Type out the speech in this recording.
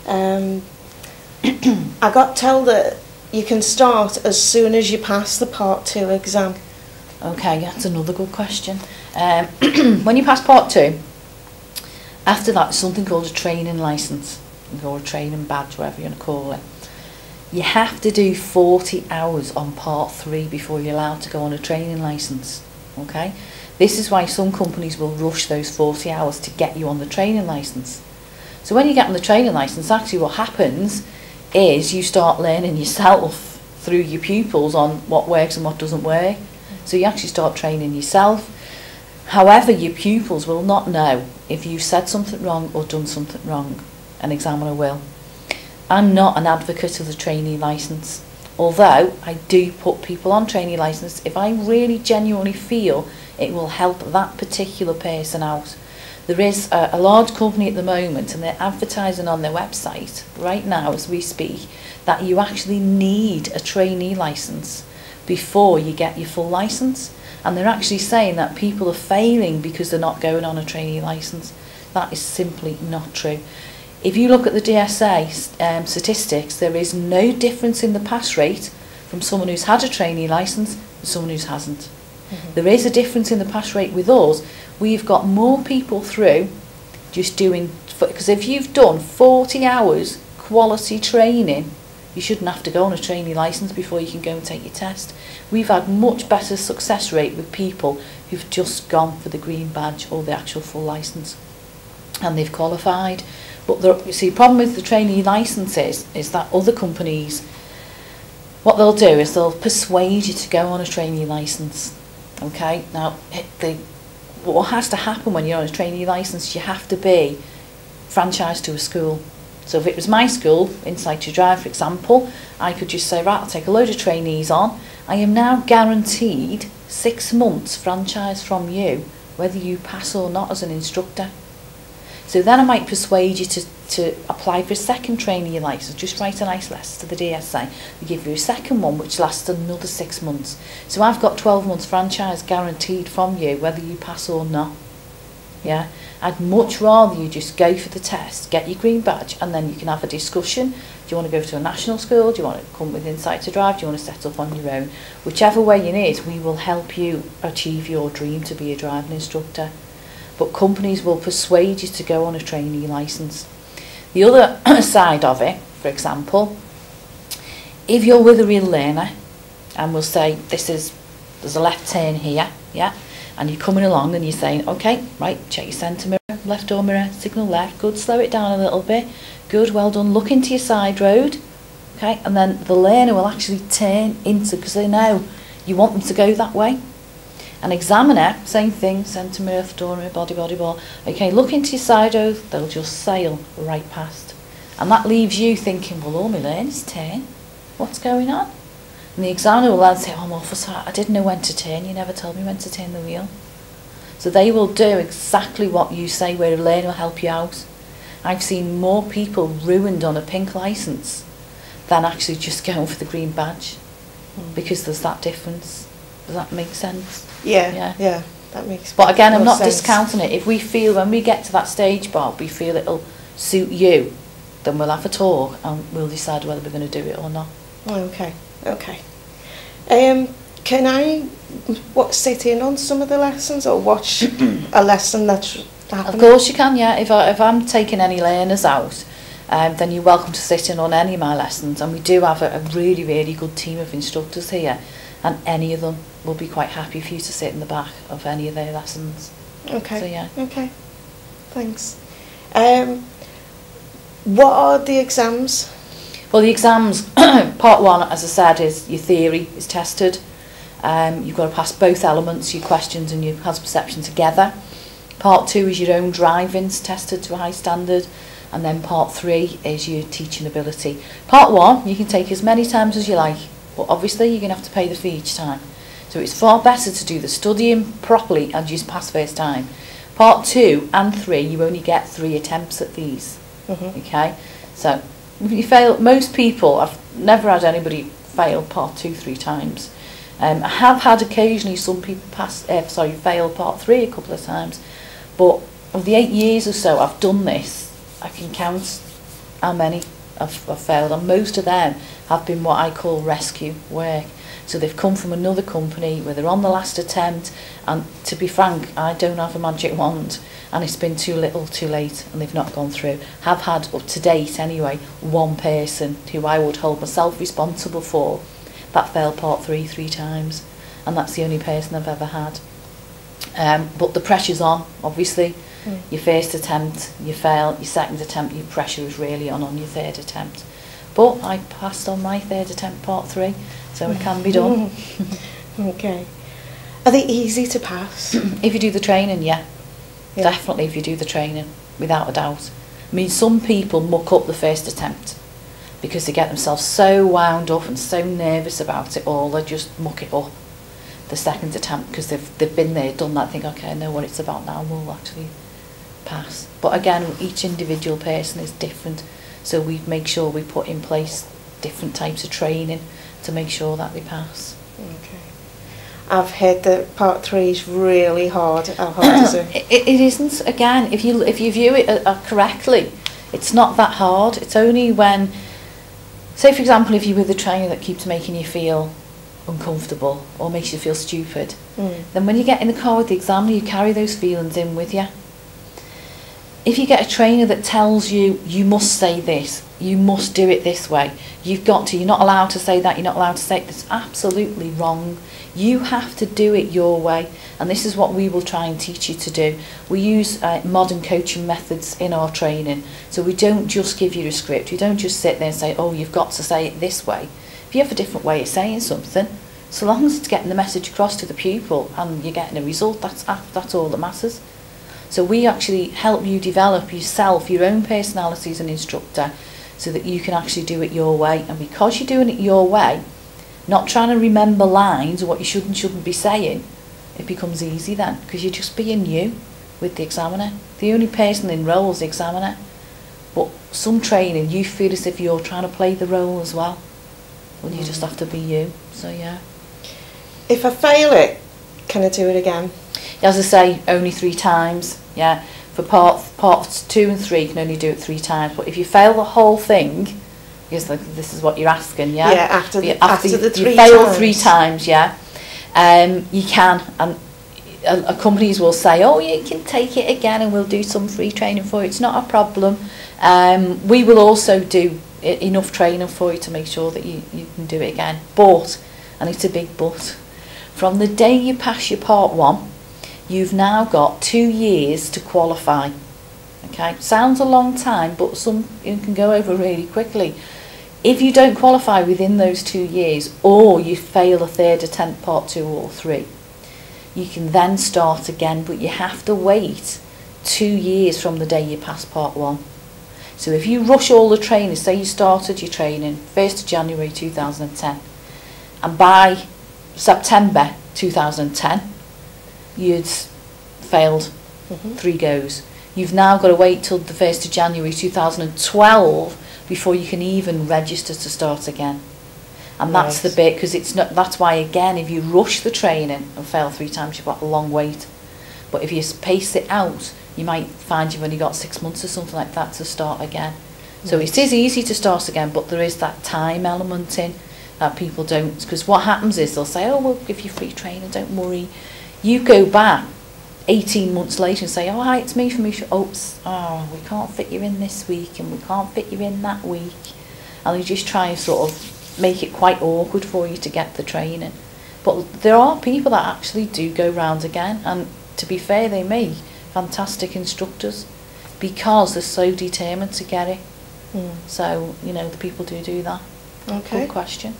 Um, I got told that you can start as soon as you pass the Part 2 exam. Okay, that's another good question. When you pass Part 2, after that, something called a training licence, or a training badge, whatever you want to call it. You have to do 40 hours on Part 3 before you're allowed to go on a training licence. Okay? This is why some companies will rush those 40 hours to get you on the training licence. So when you get on the training licence, actually what happens is you start learning yourself through your pupils on what works and what doesn't work. So you actually start training yourself. However, your pupils will not know if you've said something wrong or done something wrong. An examiner will. I'm not an advocate of the trainee licence, although I do put people on trainee licence if I really genuinely feel it will help that particular person out. There is a large company at the moment, and they're advertising on their website right now as we speak that you actually need a trainee licence before you get your full licence. And they're actually saying that people are failing because they're not going on a trainee licence. That is simply not true. If you look at the DSA statistics, there is no difference in the pass rate from someone who's had a trainee licence to someone who hasn't. There is a difference in the pass rate with us. We've got more people through just doing, because if you've done 40 hours quality training, you shouldn't have to go on a trainee licence before you can go and take your test. We've had much better success rate with people who've just gone for the green badge or the actual full licence, and they've qualified. But you see, the problem with the trainee licences is that other companies, what they'll do is they'll persuade you to go on a trainee licence. Okay, now what has to happen when you're on a trainee licence, you have to be franchised to a school. So if it was my school, Insight2Drive for example, I could just say, right, I'll take a load of trainees on. I am now guaranteed 6 months franchise from you, whether you pass or not as an instructor. So then I might persuade you to apply for a second trainee licence. Just write a nice letter to the DSA. They give you a second one which lasts another 6 months. So I've got 12 months franchise guaranteed from you whether you pass or not. Yeah, I'd much rather you just go for the test, get your green badge, and then you can have a discussion. Do you want to go to a national school? Do you want to come with Insight2Drive? Do you want to set up on your own? Whichever way it is, we will help you achieve your dream to be a driving instructor. But companies will persuade you to go on a trainee licence. The other side of it, for example, if you're with a real learner and we'll say there's a left turn here, yeah, and you're coming along and you're saying, okay, right, check your centre mirror, left door mirror, signal left, good, slow it down a little bit, good, well done, look into your side road, okay, and then the learner will actually turn into, because they know you want them to go that way. An examiner, same thing, centre mirror, door mirror, body ball. Okay, look into your side road, they'll just sail right past. And that leaves you thinking, well, all my learners turn. What's going on? And the examiner will then say, oh, I'm awful sorry, I didn't know when to turn, you never told me when to turn the wheel. So they will do exactly what you say, where a learner will help you out. I've seen more people ruined on a pink licence than actually just going for the green badge, because there's that difference. Does that make sense? Yeah, that makes sense. But again, I'm not discounting it. If we feel when we get to that stage, Bob, we feel it'll suit you, then we'll have a talk and we'll decide whether we're going to do it or not. Okay. Can I sit in on some of the lessons or watch a lesson that's happening? Of course you can, yeah. If I'm taking any learners out, then you're welcome to sit in on any of my lessons. And we do have a really, really good team of instructors here, and any of them will be quite happy for you to sit in the back of any of their lessons. Okay. So yeah. Okay. Thanks. What are the exams? Well, the exams, part one, as I said, is your theory is tested. You've got to pass both elements, your questions and your hazard perception together. Part two is your own driving's tested to a high standard. And then part three is your teaching ability. Part one, you can take as many times as you like, but obviously you're going to have to pay the fee each time. So it's far better to do the studying properly and just pass first time. Part two and three, you only get 3 attempts at these. Okay, so if you fail, most people, I've never had anybody fail part 2 3 times. I have had occasionally some people fail part 3 a couple of times, but of the 8 years or so I've done this, I can count how many have failed, and most of them have been what I call rescue work. So they've come from another company where they're on the last attempt, and to be frank, I don't have a magic wand, and it's been too little too late and they've not gone through. Have had, up to date anyway, one person who I would hold myself responsible for that failed part 3 times, and that's the only person I've ever had. But the pressure's on, obviously. Your first attempt, you fail. Your second attempt, your pressure is really on your third attempt. But I passed on my third attempt, part 3, so it can be done. Okay. Are they easy to pass? If you do the training, yeah. Definitely if you do the training, without a doubt. I mean, some people muck up the first attempt because they get themselves so wound up and so nervous about it all, they just muck it up the second attempt because they've been there, done that, think, okay, I know what it's about now, we'll actually pass. But again, each individual person is different, so we make sure we put in place different types of training to make sure that they pass. Okay. I've heard that part 3 is really hard. How hard is it? It isn't. Again, if you view it correctly, it's not that hard. It's only when, say for example, if you're with a trainer that keeps making you feel uncomfortable or makes you feel stupid, then when you get in the car with the examiner, you carry those feelings in with you. If you get a trainer that tells you, you must say this, you must do it this way, you've got to, you're not allowed to say that, you're not allowed to say it, that's absolutely wrong. You have to do it your way, and this is what we will try and teach you to do. We use modern coaching methods in our training, so we don't just give you a script, we don't just sit there and say, oh, you've got to say it this way. If you have a different way of saying something, so long as it's getting the message across to the pupil and you're getting a result, that's all that matters. So we actually help you develop yourself, your own personality as an instructor, so that you can actually do it your way. And because you're doing it your way, not trying to remember lines or what you should and shouldn't be saying, it becomes easy then, because you're just being you with the examiner. The only person in role is the examiner. But some training, you feel as if you're trying to play the role as well. Well, you just have to be you. So yeah. If I fail it, can I do it again? As I say, only 3 times. Yeah. For parts 2 and 3, you can only do it 3 times. But if you fail the whole thing, because this is what you're asking, yeah. Yeah. After the 3 you fail times. 3 times, yeah. You can, and companies will say, oh, you can take it again, and we'll do some free training for you. It's not a problem. We will also do enough training for you to make sure that you can do it again. But, and it's a big but, from the day you pass your part 1, you've now got 2 years to qualify. Okay, sounds a long time, but some can go over really quickly. If you don't qualify within those 2 years, or you fail a third attempt, part 2 or 3, you can then start again, but you have to wait 2 years from the day you pass part 1. So if you rush all the training, say you started your training 1st of January 2010, and by September 2010, you'd failed 3 goes. You've now got to wait till the 1st of January 2012 before you can even register to start again. And that's the bit, because it's not. That's why, again, if you rush the training and fail 3 times, you've got a long wait. But if you pace it out, you might find you've only got 6 months or something like that to start again. So it is easy to start again, but there is that time element in that people don't, because what happens is they'll say, oh, we'll give you free training, don't worry. You go back 18 months later and say, oh, hi, it's me from Oops, oh, we can't fit you in this week, and we can't fit you in that week. And they just try and sort of make it quite awkward for you to get the training. But there are people that actually do go round again, and to be fair, they make fantastic instructors because they're so determined to get it. So, you know, the people do that. Okay. Good question.